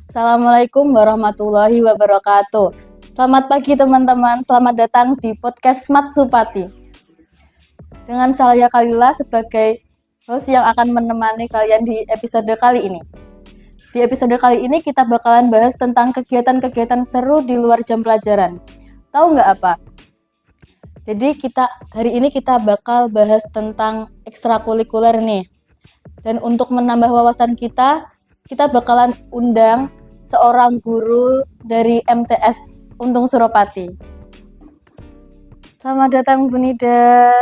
Assalamualaikum warahmatullahi wabarakatuh. Selamat pagi teman-teman, selamat datang di podcast Smart Supati. Dengan saya Kalila sebagai host yang akan menemani kalian di episode kali ini. Di episode kali ini kita bakalan bahas tentang kegiatan-kegiatan seru di luar jam pelajaran. Tahu nggak apa? Jadi hari ini kita bakal bahas tentang ekstrakurikuler nih. Dan untuk menambah wawasan kita bakalan undang seorang guru dari MTS Untung Suropati. Selamat datang Bu Nida.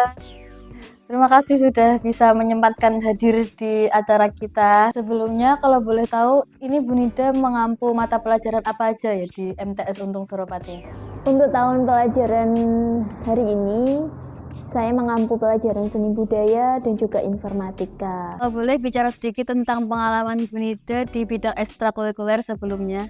Terima kasih sudah bisa menyempatkan hadir di acara kita. Sebelumnya kalau boleh tahu, ini Bu Nida mengampu mata pelajaran apa aja ya di MTS Untung Suropati? Untuk tahun pelajaran hari ini, saya mengampu pelajaran seni budaya dan juga informatika. Kalau boleh bicara sedikit tentang pengalaman Bu Nida di bidang ekstrakurikuler sebelumnya?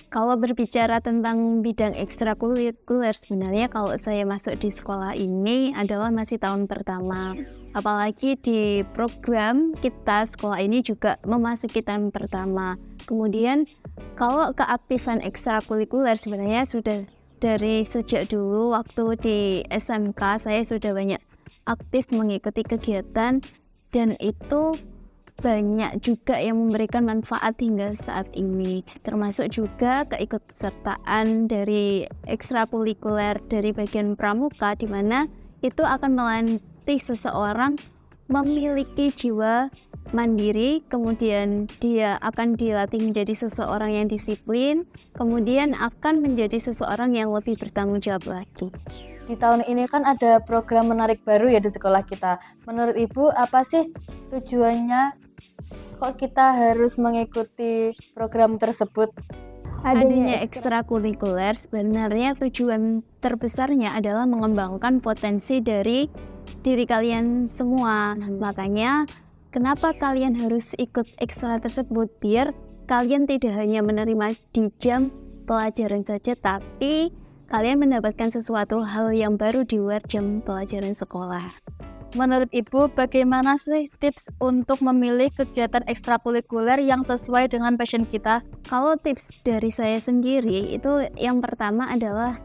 Kalau berbicara tentang bidang ekstrakurikuler, sebenarnya kalau saya masuk di sekolah ini adalah masih tahun pertama. Apalagi di program kita sekolah ini juga memasuki tahun pertama. Kemudian kalau keaktifan ekstrakurikuler sebenarnya sudah dari sejak dulu waktu di SMK saya sudah banyak aktif mengikuti kegiatan dan itu banyak juga yang memberikan manfaat hingga saat ini, termasuk juga keikutsertaan dari ekstrakurikuler dari bagian pramuka, di mana itu akan melatih seseorang memiliki jiwa mandiri, kemudian dia akan dilatih menjadi seseorang yang disiplin, kemudian akan menjadi seseorang yang lebih bertanggung jawab lagi. Di tahun ini kan ada program menarik baru ya di sekolah kita. Menurut Ibu, apa sih tujuannya? Kok kita harus mengikuti program tersebut? Adanya ekstrakurikuler sebenarnya tujuan terbesarnya adalah mengembangkan potensi dari diri kalian semua. Makanya kenapa kalian harus ikut ekstra tersebut, biar kalian tidak hanya menerima di jam pelajaran saja, tapi kalian mendapatkan sesuatu hal yang baru di luar jam pelajaran sekolah. Menurut Ibu, bagaimana sih tips untuk memilih kegiatan ekstrakurikuler yang sesuai dengan passion kita? Kalau tips dari saya sendiri, itu yang pertama adalah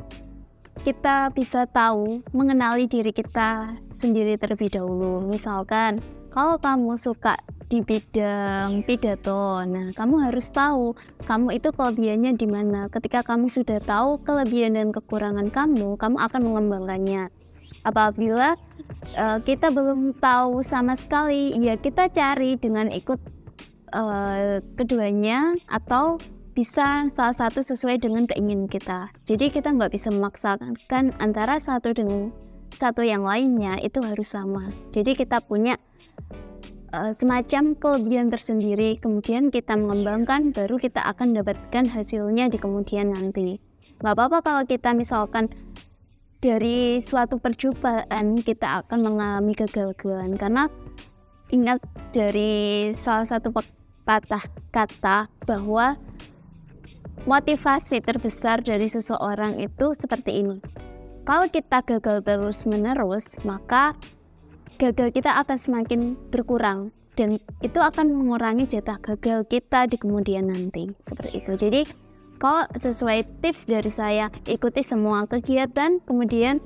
kita bisa tahu, mengenali diri kita sendiri terlebih dahulu. Misalkan, kalau kamu suka di bidang pidato, nah kamu harus tahu kamu itu kelebihannya di mana. Ketika kamu sudah tahu kelebihan dan kekurangan kamu akan mengembangkannya. Apabila kita belum tahu sama sekali, ya kita cari dengan ikut keduanya, atau bisa salah satu sesuai dengan keinginan kita. Jadi kita nggak bisa memaksakan antara satu dengan satu yang lainnya itu harus sama. Jadi kita punya semacam kelebihan tersendiri, kemudian kita mengembangkan, baru kita akan dapatkan hasilnya di kemudian nanti. Nggak apa-apa kalau kita misalkan dari suatu percobaan kita akan mengalami kegagalan, karena ingat dari salah satu patah kata bahwa motivasi terbesar dari seseorang itu seperti ini. Kalau kita gagal terus-menerus, maka gagal kita akan semakin berkurang dan itu akan mengurangi jatah gagal kita di kemudian nanti. Seperti itu. Jadi kalau sesuai tips dari saya, ikuti semua kegiatan, kemudian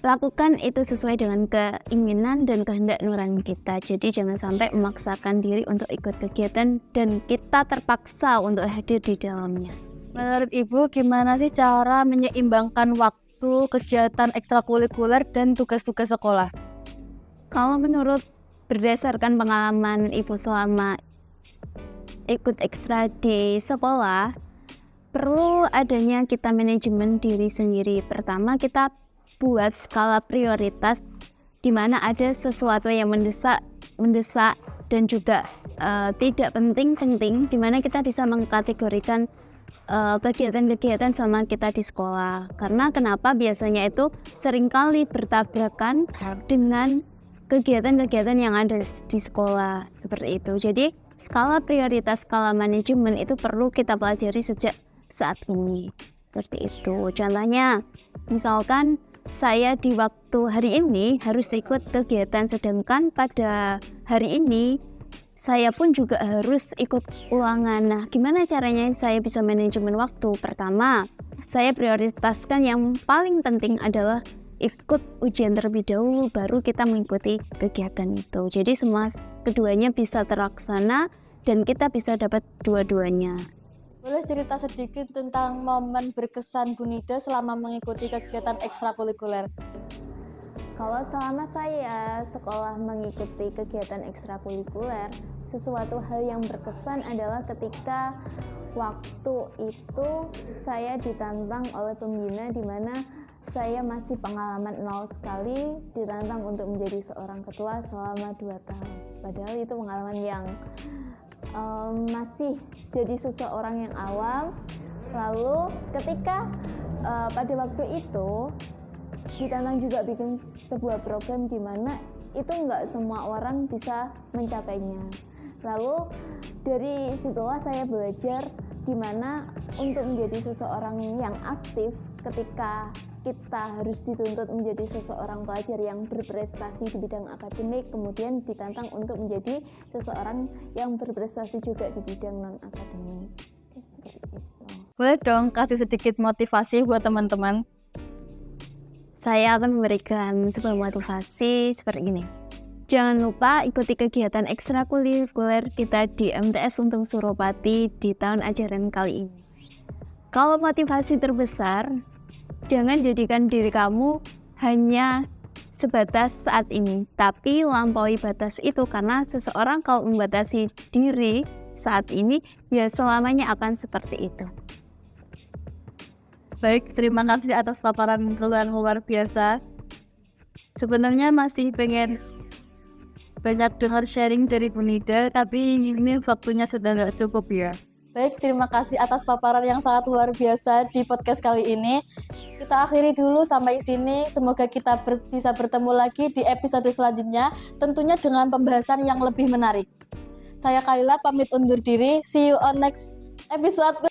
lakukan itu sesuai dengan keinginan dan kehendak nurani kita. Jadi jangan sampai memaksakan diri untuk ikut kegiatan dan kita terpaksa untuk hadir di dalamnya. Menurut Ibu, gimana sih cara menyeimbangkan waktu kegiatan ekstrakurikuler dan tugas-tugas sekolah? Kalau menurut berdasarkan pengalaman Ibu selama ikut ekstra di sekolah, perlu adanya kita manajemen diri sendiri. Pertama, kita buat skala prioritas di mana ada sesuatu yang mendesak dan juga tidak penting, di mana kita bisa mengkategorikan kegiatan-kegiatan sama kita di sekolah. Karena kenapa biasanya itu seringkali bertabrakan dengan kegiatan-kegiatan yang ada di sekolah, seperti itu. Jadi skala prioritas, skala manajemen itu perlu kita pelajari sejak saat ini, seperti itu. Contohnya, misalkan saya di waktu hari ini harus ikut kegiatan, sedangkan pada hari ini saya pun juga harus ikut ulangan. Nah, gimana caranya saya bisa manajemen waktu? Pertama, saya prioritaskan yang paling penting adalah ikut ujian terlebih dahulu, baru kita mengikuti kegiatan itu. Jadi semua keduanya bisa terlaksana dan kita bisa dapat dua-duanya. Boleh cerita sedikit tentang momen berkesan Bu Nida selama mengikuti kegiatan ekstrakurikuler? Kalau selama saya sekolah mengikuti kegiatan ekstrakurikuler, sesuatu hal yang berkesan adalah ketika waktu itu saya ditantang oleh pembina di mana saya masih pengalaman nol sekali, ditantang untuk menjadi seorang ketua selama 2 tahun. Padahal itu pengalaman yang masih jadi seseorang yang awam. Lalu ketika pada waktu itu ditantang juga bikin sebuah program di mana itu nggak semua orang bisa mencapainya. Lalu dari situlah saya belajar di mana untuk menjadi seseorang yang aktif ketika kita harus dituntut menjadi seseorang pelajar yang berprestasi di bidang akademik, kemudian ditantang untuk menjadi seseorang yang berprestasi juga di bidang non-akademik. Seperti itu. Boleh dong kasih sedikit motivasi buat teman-teman? Saya akan memberikan sebuah motivasi seperti ini. Jangan lupa ikuti kegiatan ekstrakurikuler kita di MTS Untung Suropati di tahun ajaran kali ini. Kalau motivasi terbesar, jangan jadikan diri kamu hanya sebatas saat ini, tapi lampaui batas itu, karena seseorang kalau membatasi diri saat ini, ya selamanya akan seperti itu. Baik, terima kasih atas paparan yang luar biasa. Sebenarnya masih pengen banyak dengar sharing dari Bu Nida, tapi ini waktunya sudah nggak cukup ya. Baik, terima kasih atas paparan yang sangat luar biasa di podcast kali ini. Kita akhiri dulu sampai sini. Semoga kita bisa bertemu lagi di episode selanjutnya, tentunya dengan pembahasan yang lebih menarik. Saya Kaila pamit undur diri. See you on next episode.